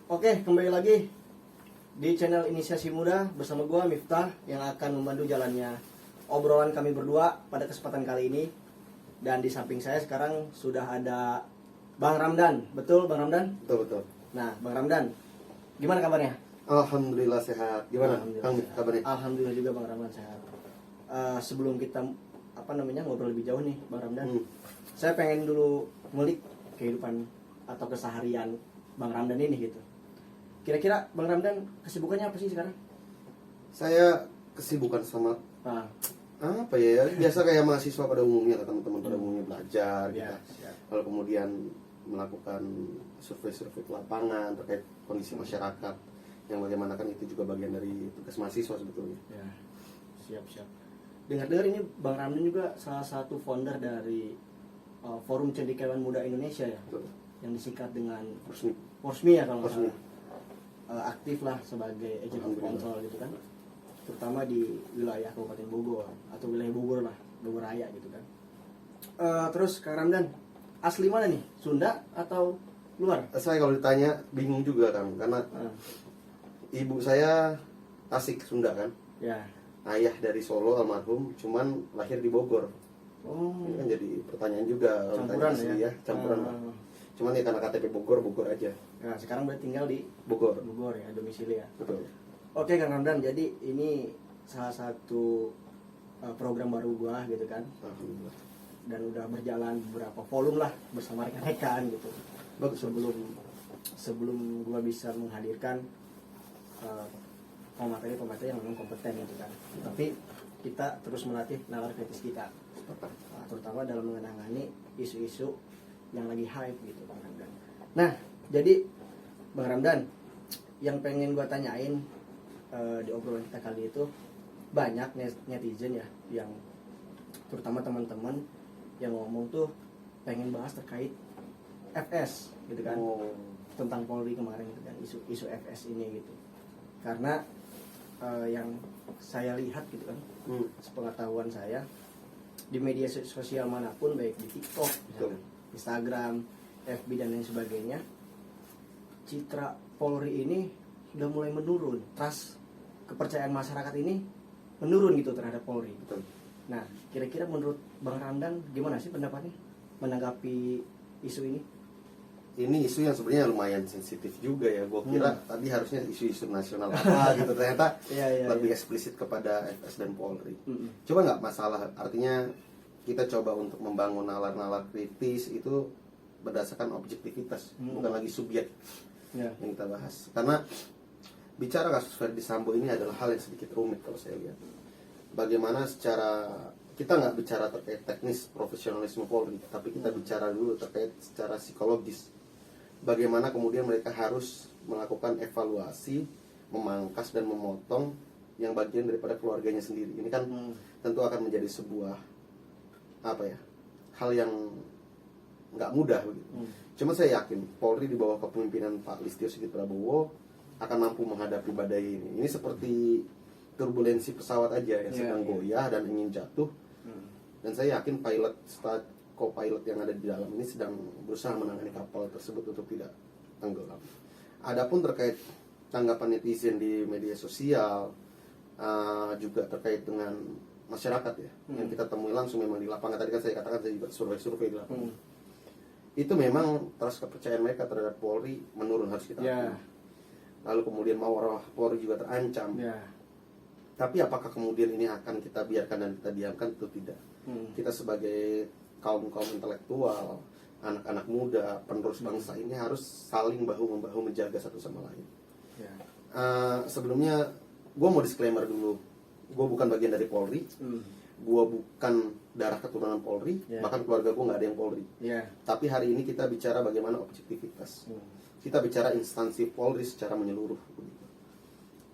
Oke, kembali lagi di channel Inisiasi Muda bersama gua Miftah yang akan membantu jalannya obrolan kami berdua pada kesempatan kali ini. Dan di samping saya sekarang sudah ada Bang Ramdan. Betul, Bang Ramdan? Betul. Nah, Bang Ramdan, gimana kabarnya? Alhamdulillah sehat. Gimana? Alhamdulillah Kang sehat. kabarnya? Alhamdulillah juga Bang Ramdan sehat. Sebelum kita ngobrol lebih jauh nih, Bang Ramdan, saya pengen dulu ngulik kehidupan atau keseharian Bang Ramdan ini gitu. Kira-kira Bang Ramdan kesibukannya apa sih sekarang? Saya kesibukan sama Ah, apa ya? Biasa kayak mahasiswa pada umumnya, teman-teman pada umumnya belajar ya, gitu. siap. Lalu kemudian melakukan survei-survei ke lapangan terkait kondisi masyarakat yang bagaimana kan itu juga bagian dari tugas mahasiswa sebetulnya. Ya, siap. Dengar-dengar ini Bang Ramdan juga salah satu founder dari Forum Cendekiawan Muda Indonesia ya, Betul. yang disingkat dengan Resmi. Forsmi ya kalau nggak Forsmi. salah. Aktif lah sebagai agent of Alhamdulillah. control gitu kan, terutama di wilayah Kabupaten Bogor atau wilayah Bogor lah, Bogor Raya gitu kan. Terus Kang Ramdan asli mana nih, Sunda atau luar? Saya kalau ditanya bingung juga kan, karena Ah, ibu saya Tasik Sunda kan. ya. Ayah dari Solo almarhum, cuman lahir di Bogor. Oh, Ini kan jadi pertanyaan juga kalau campuran ditanya asli ya. campuran lah. Cuman ya karena KTP Bogor aja. Nah, sekarang berarti tinggal di Bogor. Bogor ya, domisili ya. Betul. Oke Kang Ramdan, jadi ini salah satu program baru gua gitu kan, Alhamdulillah. dan udah berjalan beberapa volume lah bersama rekan-rekan gitu. Bagus. Sebelum gua bisa menghadirkan pemateri-pemateri yang memang kompeten gitu kan. Tapi kita terus melatih nalar kritis kita, terutama dalam mengenangani isu-isu yang lagi hype gitu Bang Ramdan. Nah, jadi Bang Ramdan, yang pengen gua tanyain di obrolan kita kali itu, banyak netizen ya yang terutama teman-teman yang ngomong tuh pengen bahas terkait FS gitu kan, Oh, tentang Polri kemarin gitu kan, isu FS ini gitu. Karena yang saya lihat gitu kan, sepengetahuan saya di media sosial manapun, baik di TikTok, misalkan, Instagram, FB dan lain sebagainya, citra Polri ini sudah mulai menurun, trust kepercayaan masyarakat ini menurun gitu terhadap Polri. betul. Nah, kira-kira menurut Bang Ramdan gimana sih pendapatnya menanggapi isu ini? Ini isu yang sebenarnya lumayan sensitif juga ya. Gua kira tadi harusnya isu-isu nasional apa gitu, ternyata Iya, lebih iya. eksplisit kepada FS dan Polri. Mm-mm. Coba nggak masalah, artinya kita coba untuk membangun nalar-nalar kritis itu berdasarkan objektivitas, bukan lagi subjek Ya. yang kita bahas. Karena bicara kasus Verdi Sambo ini adalah hal yang sedikit rumit kalau saya lihat. Bagaimana kita nggak bicara terkait teknis profesionalisme Polri, tapi kita bicara dulu terkait secara psikologis. Bagaimana kemudian mereka harus melakukan evaluasi, memangkas dan memotong yang bagian daripada keluarganya sendiri. Ini kan tentu akan menjadi sebuah hal yang nggak mudah begitu. Cuma saya yakin Polri di bawah kepemimpinan Pak Listio Sigit Prabowo akan mampu menghadapi badai ini. Ini seperti turbulensi pesawat aja yang sedang goyah dan ingin jatuh. Dan saya yakin co-pilot yang ada di dalam ini sedang berusaha menangani kapal tersebut untuk tidak tenggelam. Adapun terkait tanggapan netizen di media sosial, juga terkait dengan masyarakat ya, yang kita temui langsung memang di lapangan. Tadi kan saya katakan saya juga survei di lapangan. Itu memang trust kepercayaan mereka terhadap Polri menurun, harus kita akui. Lalu kemudian marwah Polri juga terancam. Tapi apakah kemudian ini akan kita biarkan dan kita diamkan? Itu tidak. Kita sebagai kaum intelektual, anak-anak muda, penerus bangsa ini harus saling bahu-membahu menjaga satu sama lain. Sebelumnya gue mau disclaimer dulu, gue bukan bagian dari Polri, gue bukan darah keturunan Polri, bahkan keluarga gue nggak ada yang Polri. Tapi hari ini kita bicara bagaimana objektivitas. Kita bicara instansi Polri secara menyeluruh.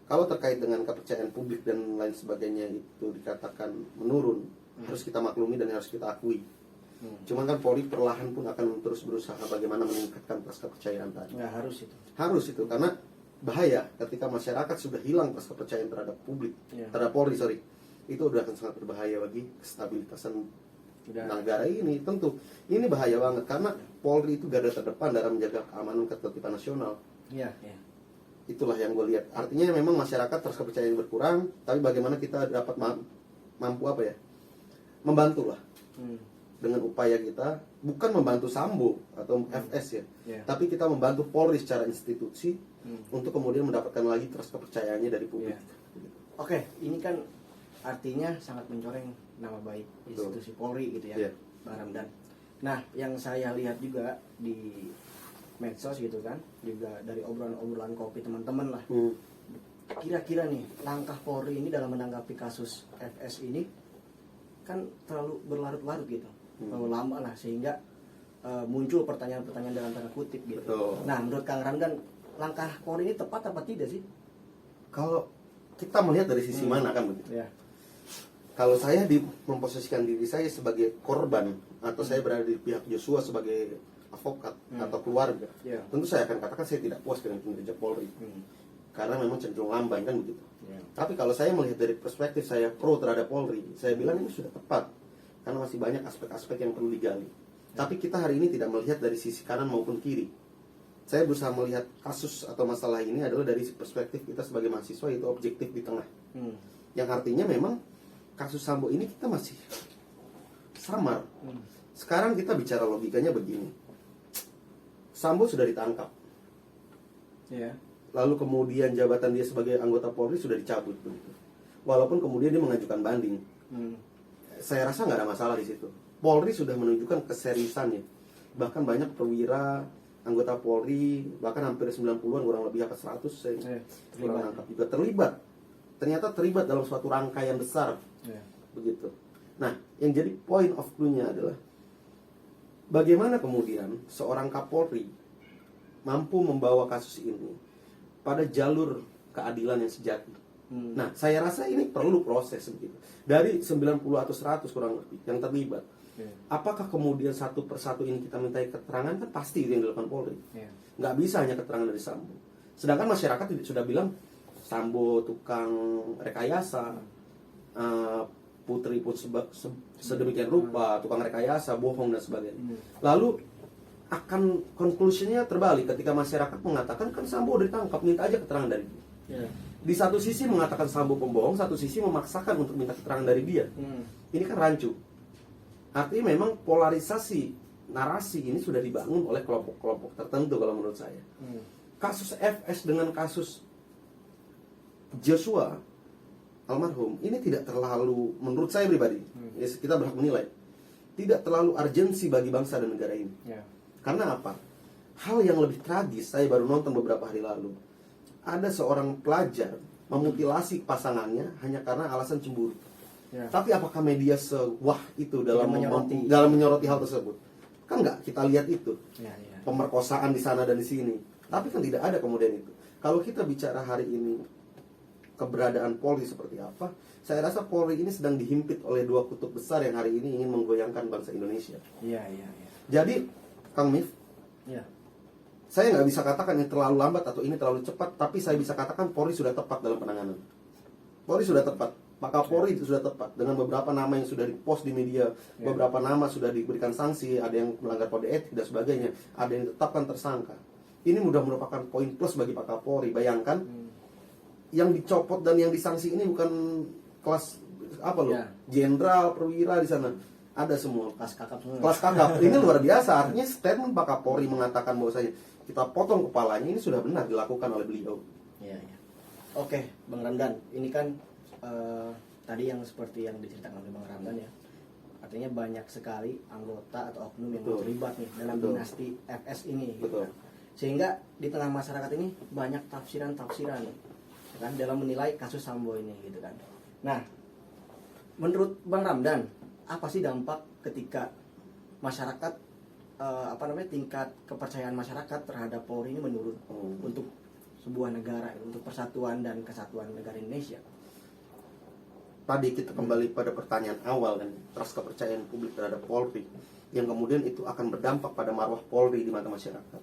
Kalau terkait dengan kepercayaan publik dan lain sebagainya itu dikatakan menurun, harus kita maklumi dan harus kita akui. Cuman kan Polri perlahan pun akan terus berusaha bagaimana meningkatkan trust kepercayaan tadi. Nggak harus itu. Harus itu, karena bahaya ketika masyarakat sudah hilang trust kepercayaan terhadap publik, terhadap Polri, itu udah akan sangat berbahaya bagi kestabilitasan negara ini. Tentu ini bahaya banget karena Polri itu garda terdepan dalam menjaga keamanan ketertiban nasional. Iya, iya. Itulah yang gue lihat. Artinya memang masyarakat terus kepercayaan berkurang, tapi bagaimana kita dapat mampu apa ya, membantu lah dengan upaya kita, bukan membantu Sambo atau FS ya, tapi kita membantu Polri secara institusi untuk kemudian mendapatkan lagi terus kepercayaannya dari publik. Oke, ini kan artinya sangat mencoreng nama baik institusi Polri gitu ya, Bang Ramdan. Nah, yang saya lihat juga di medsos gitu kan, juga dari obrolan-obrolan kopi teman-teman lah. Kira-kira nih langkah Polri ini dalam menanggapi kasus FS ini kan terlalu berlarut-larut gitu, terlalu lama lah, sehingga muncul pertanyaan-pertanyaan dalam tanda kutip gitu. Betul. Nah, menurut Kang Ramdan, langkah Polri ini tepat apa tidak sih? Kalau kita melihat dari sisi mana kan begitu. Ya. Kalau saya memposisikan diri saya sebagai korban atau saya berada di pihak Joshua sebagai advokat atau keluarga, tentu saya akan katakan saya tidak puas dengan kinerja Polri karena memang cenderung lamban kan begitu. Tapi kalau saya melihat dari perspektif saya pro terhadap Polri, saya bilang ini sudah tepat karena masih banyak aspek-aspek yang perlu digali. Tapi kita hari ini tidak melihat dari sisi kanan maupun kiri. Saya berusaha melihat kasus atau masalah ini adalah dari perspektif kita sebagai mahasiswa, yaitu objektif di tengah. Yang artinya memang kasus Sambo ini kita masih samar. Sekarang kita bicara logikanya begini. Sambo sudah ditangkap. Lalu kemudian jabatan dia sebagai anggota Polri sudah dicabut begitu. Walaupun kemudian dia mengajukan banding. Saya rasa nggak ada masalah di situ. Polri sudah menunjukkan keseriusannya. Bahkan banyak perwira anggota Polri, bahkan hampir 90-an kurang lebih apa 100 saya kurang nangkap juga terlibat. Ternyata terlibat dalam suatu rangkaian besar. Begitu. Nah, yang jadi point of view-nya adalah bagaimana kemudian seorang Kapolri mampu membawa kasus ini pada jalur keadilan yang sejati. Nah, saya rasa ini perlu proses begitu. Dari 90 atau 100 kurang lebih yang terlibat. Apakah kemudian satu persatu ini kita minta keterangan? Kan pasti itu yang dilakukan Polri. Nggak bisa hanya keterangan dari Sambo. Sedangkan masyarakat sudah bilang Sambo tukang rekayasa, Putri pun sedemikian rupa, tukang rekayasa, bohong dan sebagainya. Lalu akan conclusionnya terbalik ketika masyarakat mengatakan kan Sambo udah ditangkap, minta aja keterangan dari dia. Di satu sisi mengatakan Sambo pembohong, satu sisi memaksakan untuk minta keterangan dari dia. Ini kan rancu. Artinya memang polarisasi narasi ini sudah dibangun oleh kelompok-kelompok tertentu kalau menurut saya. Kasus FS dengan kasus Joshua almarhum ini tidak terlalu, menurut saya pribadi, ya kita berhak menilai, tidak terlalu urgensi bagi bangsa dan negara ini. Karena apa? Hal yang lebih tragis, saya baru nonton beberapa hari lalu, ada seorang pelajar memutilasi pasangannya hanya karena alasan cemburu. Tapi apakah media sewah itu dalam menyoroti hal tersebut? Kan nggak kita lihat itu, pemerkosaan di sana dan di sini. Tapi kan tidak ada kemudian itu. Kalau kita bicara hari ini keberadaan Polri seperti apa, saya rasa Polri ini sedang dihimpit oleh dua kutub besar yang hari ini ingin menggoyangkan bangsa Indonesia. Jadi, Kang Mif, saya nggak bisa katakan ini terlalu lambat atau ini terlalu cepat, tapi saya bisa katakan Polri sudah tepat dalam penanganan. Polri sudah tepat, Pak Kapolri itu sudah tepat dengan beberapa nama yang sudah dipost di media, beberapa nama sudah diberikan sanksi, ada yang melanggar kode etik dan sebagainya, ada yang ditetapkan tersangka. Ini mudah merupakan poin plus bagi Pak Kapolri. Bayangkan yang dicopot dan yang disanksi ini bukan kelas apa loh, jenderal, perwira di sana, ada semua kelas kakap. Ini luar biasa. Artinya statement Pak Kapolri mengatakan bahwasanya kita potong kepalanya ini sudah benar dilakukan oleh beliau. Oke, Bang Ramdan, ini kan tadi yang seperti yang diceritakan oleh Bang Ramdan ya, artinya banyak sekali anggota atau oknum yang terlibat nih dalam dinasti FS ini gitu kan. Sehingga di tengah masyarakat ini banyak tafsiran-tafsiran kan dalam menilai kasus Sambo ini gitu kan. Nah, menurut Bang Ramdan, apa sih dampak ketika masyarakat tingkat kepercayaan masyarakat terhadap Polri ini menurun untuk sebuah negara, untuk persatuan dan kesatuan negara Indonesia? Tadi kita kembali pada pertanyaan awal kan, trust kepercayaan publik terhadap Polri, yang kemudian itu akan berdampak pada marwah Polri di mata masyarakat.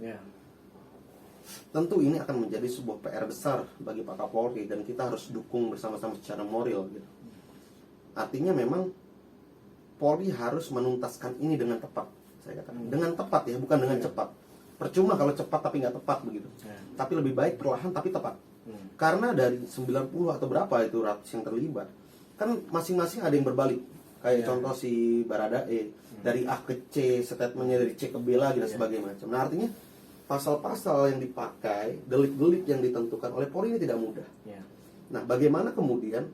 Tentu ini akan menjadi sebuah PR besar bagi Pak Kapolri dan kita harus dukung bersama-sama secara moral gitu. Artinya memang Polri harus menuntaskan ini dengan tepat, saya katakan. Dengan tepat ya, bukan dengan cepat. Percuma kalau cepat tapi nggak tepat begitu. Ya. Tapi lebih baik perlahan tapi tepat. Karena dari 90 atau berapa itu ratus yang terlibat, kan masing-masing ada yang berbalik. Kayak contoh si Baradae, dari A ke C, statementnya dari C ke B lagi dan sebagainya macam. Nah artinya pasal-pasal yang dipakai, delik-delik yang ditentukan oleh Polri ini tidak mudah. Ya. Nah bagaimana kemudian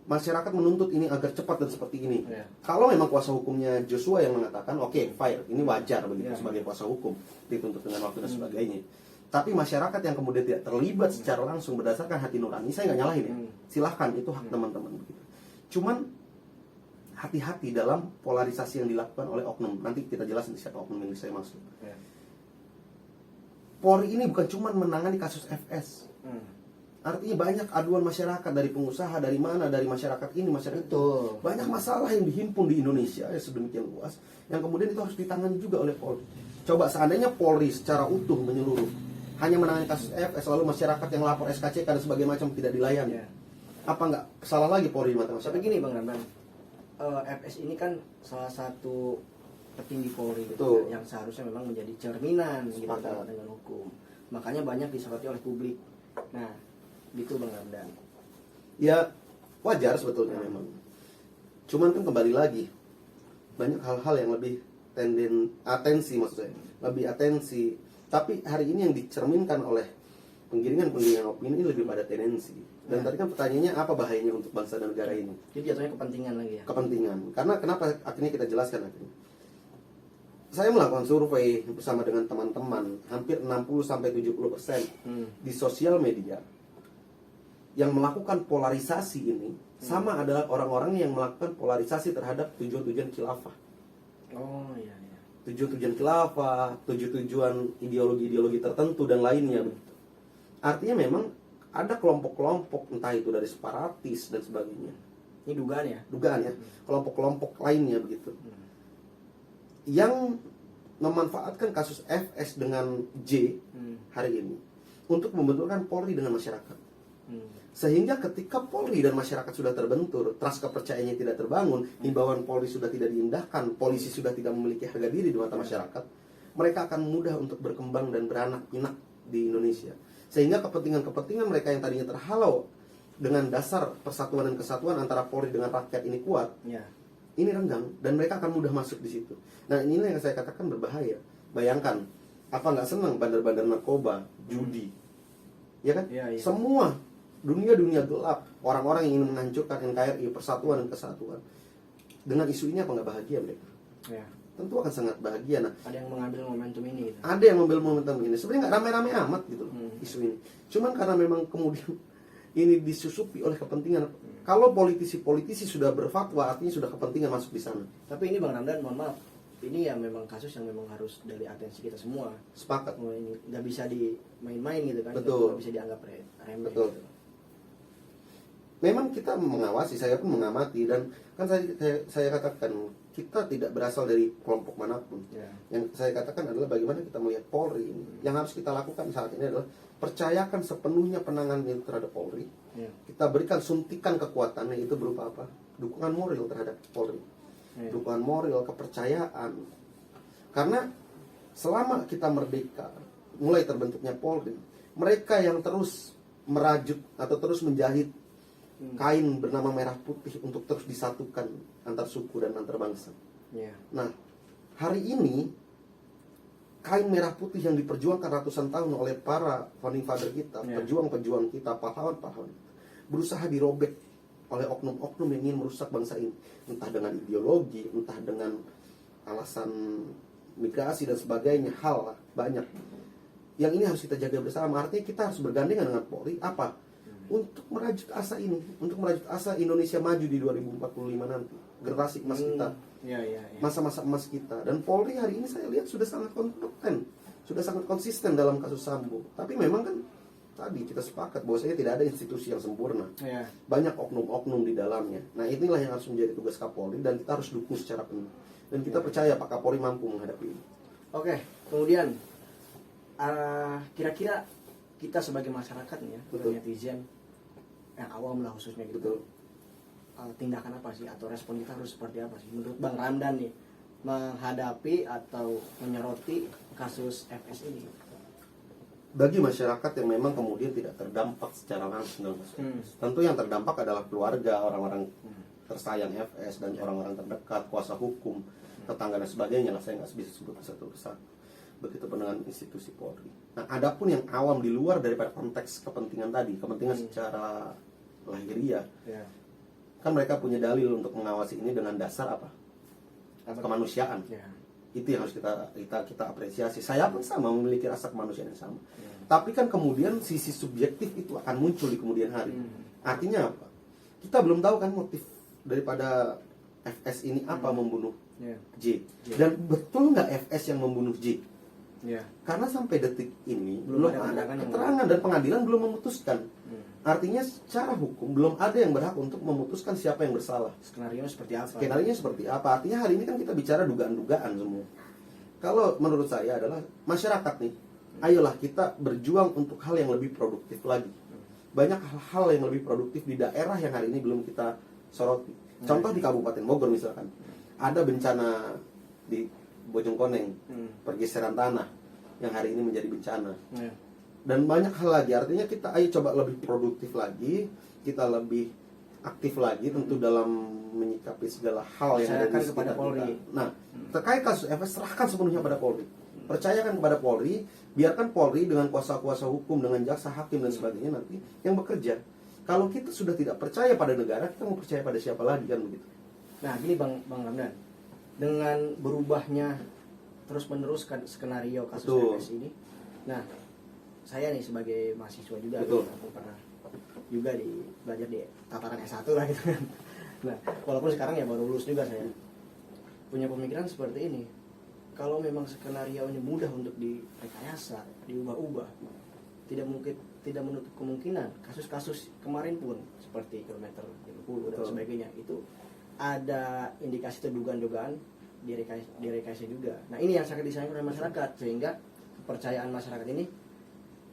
masyarakat menuntut ini agar cepat dan seperti ini? Ya. Kalau memang kuasa hukumnya Joshua yang mengatakan, oke, fire, ini wajar begitu Ya. sebagai kuasa hukum, dituntut dengan waktu dan sebagainya. Tapi masyarakat yang kemudian tidak terlibat secara langsung berdasarkan hati nurani, saya nggak nyalahin ya. Silahkan, itu hak teman-teman begitu. Cuman hati-hati dalam polarisasi yang dilakukan oleh oknum. Nanti kita jelasin siapa oknum yang saya maksud. Ya. Polri ini bukan cuma menangani kasus FS. Artinya banyak aduan masyarakat dari pengusaha, dari mana, dari masyarakat ini, masyarakat itu. Betul. Banyak masalah yang dihimpun di Indonesia ya sedemikian luas, yang kemudian itu harus ditangani juga oleh Polri. Coba seandainya Polri secara utuh menyeluruh hanya menangani kasus FS, lalu masyarakat yang lapor SKCK dan sebagainya macam tidak dilayani. Ya. Apa nggak salah lagi Polri di mata masyarakat? Tapi gini Bang Ramdan, FS ini kan salah satu petinggi Polri gitu, Betul. yang seharusnya memang menjadi cerminan gitu Sepakat. kan, dengan hukum. Makanya banyak disoroti oleh publik. Nah, gitu Bang Ramdan. Ya wajar sebetulnya memang. Cuman kan kembali lagi banyak hal-hal yang lebih atensi maksud saya, lebih atensi. Tapi hari ini yang dicerminkan oleh penggiringan opini ini lebih pada tendensi. Dan tadi kan pertanyaannya apa bahayanya untuk bangsa dan negara ini? Jadi jatuhnya kepentingan lagi ya. Kepentingan. Karena kenapa akhirnya kita jelaskan akhirnya. Saya melakukan survei bersama dengan teman-teman, hampir 60-70% di sosial media yang melakukan polarisasi ini sama adalah orang-orang yang melakukan polarisasi terhadap tujuan-tujuan khilafah. Oh iya iya. Tujuan-tujuan khilafah, tujuan ideologi-ideologi tertentu dan lainnya. Artinya memang ada kelompok-kelompok, entah itu dari separatis dan sebagainya. Ini dugaan ya. Dugaan ya, kelompok-kelompok lainnya begitu. Yang memanfaatkan kasus FS dengan J hari ini untuk membenturkan Polri dengan masyarakat. Sehingga ketika Polri dan masyarakat sudah terbentur, trust kepercayaannya tidak terbangun, himbauan Polri sudah tidak diindahkan, polisi sudah tidak memiliki harga diri di mata masyarakat, mereka akan mudah untuk berkembang dan beranak pinak di Indonesia. Sehingga kepentingan-kepentingan mereka yang tadinya terhalau dengan dasar persatuan dan kesatuan antara Polri dengan rakyat ini kuat, Ya. ini renggang dan mereka akan mudah masuk di situ. Nah inilah yang saya katakan berbahaya. Bayangkan, apa nggak senang bandar-bandar narkoba, judi, ya kan? Ya, ya. Semua dunia gelap, orang-orang yang ingin menghancurkan NKRI, persatuan dan kesatuan. Dengan isu ini apa nggak bahagia mereka? Ya. Tentu akan sangat bahagia. Nah, Ada yang mengambil momentum ini gitu. ada yang mengambil momentum ini. Sebenarnya nggak ramai-ramai amat gitu loh, isu ini. Cuman karena memang kemudian ini disusupi oleh kepentingan. Kalau politisi-politisi sudah berfatwa, artinya sudah kepentingan masuk di sana. Tapi ini Bang Ramdan, mohon maaf, ini ya memang kasus yang memang harus dari atensi kita semua. Sepakat. Oh, ini nggak bisa dimain-main gitu kan. Betul. Nggak bisa dianggap remeh. Betul. Gitu. Memang kita mengawasi, saya pun mengamati, dan kan saya katakan kita tidak berasal dari kelompok manapun. Ya. Yang saya katakan adalah bagaimana kita melihat Polri ini. Yang harus kita lakukan saat ini adalah percayakan sepenuhnya penanganan itu terhadap Polri. Ya. Kita berikan suntikan kekuatannya, itu berupa apa? Dukungan moral terhadap Polri. Ya. Dukungan moral, kepercayaan. Karena selama kita merdeka, mulai terbentuknya Polri, mereka yang terus merajut atau terus menjahit kain bernama merah putih untuk terus disatukan antar suku dan antar bangsa. Ya. Nah, hari ini kain merah putih yang diperjuangkan ratusan tahun oleh para founding father kita, Ya. pejuang-pejuang kita, pahlawan-pahlawan, berusaha dirobek oleh oknum-oknum yang ingin merusak bangsa ini, entah dengan ideologi, entah dengan alasan migrasi dan sebagainya, hal lah, banyak. Yang ini harus kita jaga bersama. Artinya kita harus bergandengan dengan Polri apa? Untuk merajut asa ini, untuk merajut asa Indonesia maju di 2045 nanti, generasi emas kita, Ya, ya, ya. masa-masa emas kita. Dan Polri hari ini saya lihat sudah sangat kompeten, sudah sangat konsisten dalam kasus Sambo. Tapi memang kan tadi kita sepakat bahwasanya tidak ada institusi yang sempurna, Ya. banyak oknum-oknum di dalamnya. Nah inilah yang harus menjadi tugas Kapolri dan kita harus dukung secara penuh. Dan kita percaya Pak Kapolri mampu menghadapi ini. Oke, kemudian kira-kira kita sebagai masyarakat nih ya, Betul. netizen yang awam lah khususnya gitu. Betul. Tindakan apa sih atau respon kita harus seperti apa sih menurut Bang Ramdan nih menghadapi atau menyoroti kasus FS ini? Bagi masyarakat yang memang kemudian tidak terdampak secara langsung dalam kasus FS. Tentu yang terdampak adalah keluarga, orang-orang tersayang FS dan orang-orang terdekat, kuasa hukum, tetangga dan sebagainya lah, saya nggak bisa sebut satu persatu. Begitu pun dengan institusi Polri. Nah, adapun yang awam di luar daripada konteks kepentingan tadi, kepentingan secara lahiriah, kan mereka punya dalil untuk mengawasi ini dengan dasar apa? Kemanusiaan. Itu yang harus kita apresiasi. Saya pun sama memiliki rasa kemanusiaan yang sama. Tapi kan kemudian sisi subjektif itu akan muncul di kemudian hari. Artinya apa? Kita belum tahu kan motif daripada FS ini apa membunuh J. Dan betul nggak FS yang membunuh J? Karena sampai detik ini belum ada keterangan dan pengadilan belum memutuskan. Artinya secara hukum belum ada yang berhak untuk memutuskan siapa yang bersalah. Skenario seperti apa? Skenario seperti apa? Artinya hari ini kan kita bicara dugaan-dugaan semua. Kalau menurut saya adalah masyarakat nih, ayolah kita berjuang untuk hal yang lebih produktif lagi. Banyak hal-hal yang lebih produktif di daerah yang hari ini belum kita soroti. Contoh di Kabupaten Bogor misalkan, ada bencana di Bojongkoneng, pergeseran tanah yang hari ini menjadi bencana. Dan banyak hal lagi. Artinya kita ayo coba lebih produktif lagi, kita lebih aktif lagi tentu dalam menyikapi segala hal yang ada di sekitar Polri. Nah, terkait kasus FS serahkan sepenuhnya pada Polri. Percayakan kepada Polri, biarkan Polri dengan kuasa-kuasa hukum, dengan jaksa, hakim dan sebagainya nanti yang bekerja. Kalau kita sudah tidak percaya pada negara, kita mau percaya pada siapa lagi kan begitu. Nah, gini Bang Ramdan, dengan berubahnya terus-menerus skenario kasus FS ini. Nah, saya nih sebagai mahasiswa juga, aku pernah juga belajar di tataran S1 lah gitu kan. Nah, walaupun sekarang ya baru lulus juga saya. Punya pemikiran seperti ini. Kalau memang skenario ini mudah untuk direkayasa, diubah-ubah, tidak menutup kemungkinan kasus-kasus kemarin pun seperti kilometer 50 dan sebagainya itu ada indikasi terduga-dugaan direkayasa juga. Nah, ini yang sangat disayangkan oleh masyarakat sehingga kepercayaan masyarakat ini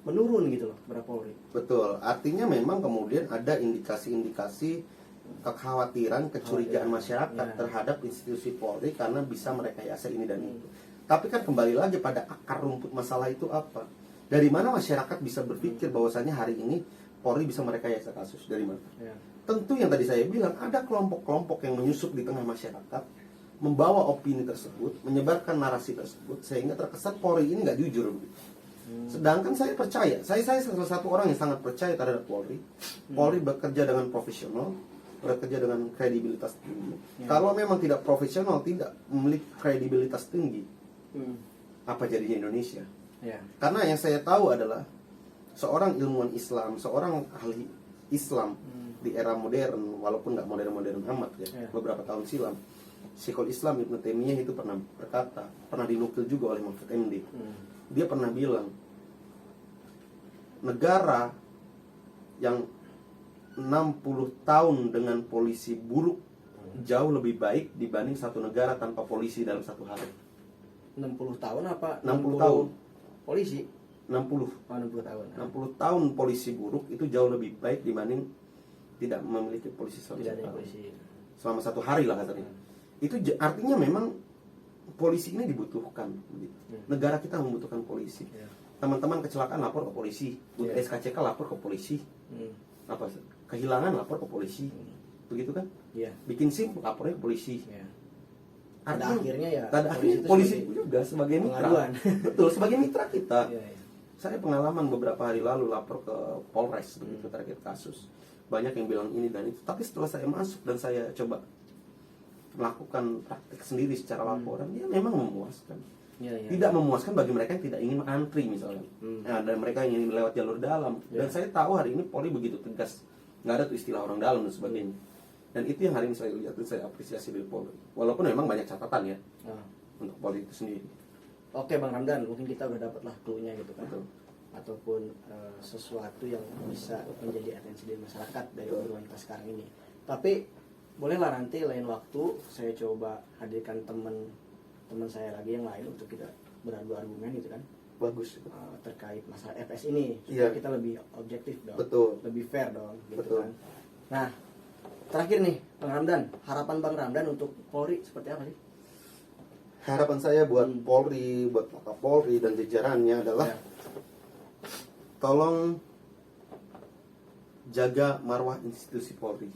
menurun gitu loh kepada Polri. Betul, artinya memang kemudian ada indikasi-indikasi kekhawatiran, kecurigaan masyarakat terhadap institusi Polri karena bisa merekayasa ini dan itu. Tapi kan kembali lagi pada akar rumput masalah itu apa? Dari mana masyarakat bisa berpikir bahwasannya hari ini Polri bisa merekayasa kasus? Dari mana? Tentu yang tadi saya bilang, ada kelompok-kelompok yang menyusup di tengah masyarakat, membawa opini tersebut, menyebarkan narasi tersebut, sehingga terkesan Polri ini nggak jujur. Sedangkan saya percaya, saya salah satu orang yang sangat percaya terhadap Polri. Polri bekerja dengan profesional, bekerja dengan kredibilitas tinggi. Kalau memang tidak profesional, tidak memiliki kredibilitas tinggi, apa jadinya Indonesia? Karena yang saya tahu adalah seorang ilmuwan Islam, seorang ahli Islam di era modern, walaupun nggak modern-modern amat ya, beberapa tahun silam, Syekhul Islam Ibnu Taimiyah itu pernah berkata, pernah dinukil juga oleh Mahfud MD. Dia pernah bilang, negara yang 60 tahun dengan polisi buruk jauh lebih baik dibanding satu negara tanpa polisi dalam satu hari. 60 tahun apa? 60 tahun. Polisi? 60. 60 tahun. 60 tahun polisi buruk itu jauh lebih baik dibanding tidak memiliki polisi selama satu hari lah katanya. Itu artinya memang polisi ini dibutuhkan. Negara kita membutuhkan polisi. Teman-teman kecelakaan lapor ke polisi, SKCK lapor ke polisi, apa kehilangan lapor ke polisi, begitu kan? Bikin SIM lapornya ke polisi. Pada akhirnya ya. Pada akhirnya polisi juga sebagai mitra. Betul, sebagai mitra kita. Saya pengalaman beberapa hari lalu lapor ke Polres begitu terkait kasus. Banyak yang bilang ini dan itu. Tapi setelah saya masuk dan saya coba melakukan praktik sendiri secara laporan, dia memang memuaskan. Tidak memuaskan bagi mereka yang tidak ingin antri misalnya. Nah, dan mereka yang ingin lewat jalur dalam. Dan saya tahu hari ini Polri begitu tegas, nggak ada tuh istilah orang dalam dan sebagainya. Dan itu yang hari ini saya lihat dan saya apresiasi dari Polri. Walaupun memang banyak catatan ya untuk Polri itu sendiri. Oke Bang Ramdan, mungkin kita udah dapat lah clue-nya gitu kan. Ataupun sesuatu yang bisa menjadi atensi dari masyarakat dari obrolan kita sekarang ini. Tapi bolehlah nanti lain waktu saya coba hadirkan teman saya lagi yang lain untuk kita beradu argumen gitu kan. Bagus. Terkait masalah FS ini supaya kita lebih objektif dong. Lebih fair dong gitu kan. Nah, terakhir nih Bang Ramdan, harapan Bang Ramdan untuk Polri seperti apa sih? harapan saya buat Polri, buat Kapolri dan jajarannya adalah Ya. tolong jaga marwah institusi Polri.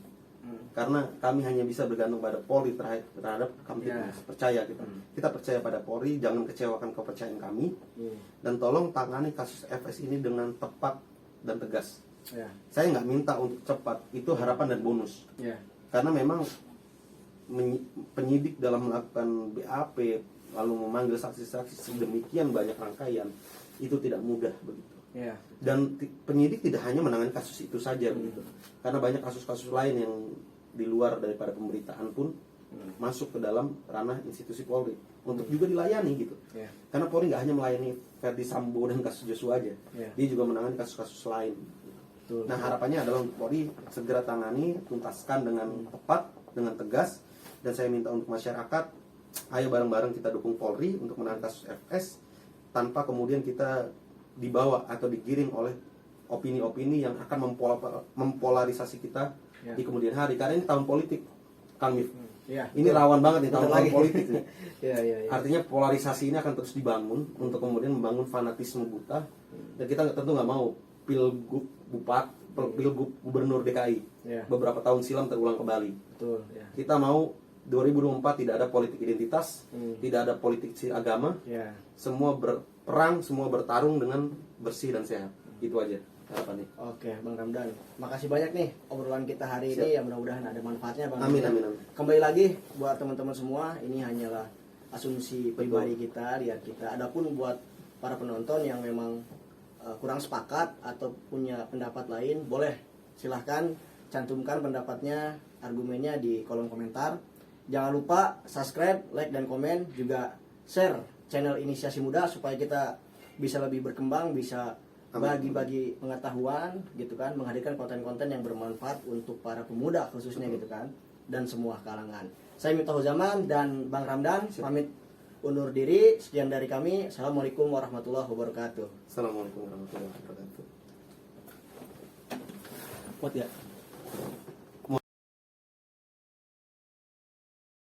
Karena kami hanya bisa bergantung pada Polri terhadap Kamtibmas. Ya. Percaya kita. Kita percaya pada Polri, jangan kecewakan kepercayaan kami. Hmm. Dan tolong tangani kasus FS ini dengan tepat dan tegas. Ya. Saya nggak minta untuk cepat, itu harapan dan bonus. Ya. Karena memang penyidik dalam melakukan BAP lalu memanggil saksi-saksi sedemikian banyak rangkaian itu tidak mudah begitu. Ya. Dan penyidik tidak hanya menangani kasus itu saja begitu. Karena banyak kasus-kasus lain yang di luar daripada pemberitaan pun masuk ke dalam ranah institusi Polri untuk juga dilayani gitu. Ya. Karena Polri nggak hanya melayani Verdi Sambo dan kasus Joshua aja, Ya. dia juga menangani kasus-kasus lain. Betul. Nah harapannya adalah untuk Polri segera tangani, tuntaskan dengan tepat, dengan tegas. Dan saya minta untuk masyarakat, ayo bareng-bareng kita dukung Polri untuk menangani kasus FS tanpa kemudian kita dibawa atau digiring oleh opini-opini yang akan mempolarisasi kita Ya. di kemudian hari. Karena ini tahun politik, Kang Mif. Ya. Ini rawan banget nih Betul tahun lagi. politik nih. Ya, ya, ya. Artinya polarisasi ini akan terus dibangun untuk kemudian membangun fanatisme buta. Dan kita tentu nggak mau pilgub gubernur DKI Ya. beberapa tahun silam terulang kembali. Betul. Ya. Kita mau 2024 tidak ada politik identitas, tidak ada politik agama, Ya. semua berperang, semua bertarung dengan bersih dan sehat. Itu aja harapannya. Oke, Bang Ramdan. Makasih banyak nih obrolan kita hari Siap. ini. Ya mudah-mudahan ada manfaatnya, Bang. Amin, Ramdan. amin, amin. Kembali lagi buat teman-teman semua, ini hanyalah asumsi pribadi kita, lihat kita. Adapun buat para penonton yang memang kurang sepakat atau punya pendapat lain, boleh silahkan cantumkan pendapatnya, argumennya di kolom komentar. Jangan lupa subscribe, like, dan komen. Juga share channel Inisiasi Muda supaya kita bisa lebih berkembang, bisa bagi-bagi pengetahuan gitu kan, menghadirkan konten-konten yang bermanfaat untuk para pemuda khususnya gitu kan, dan semua kalangan. Saya Miftahul Zaman dan Bang Ramdan pamit undur diri. Sekian dari kami. Assalamualaikum warahmatullahi wabarakatuh. Assalamualaikum warahmatullahi wabarakatuh. Kuat ya?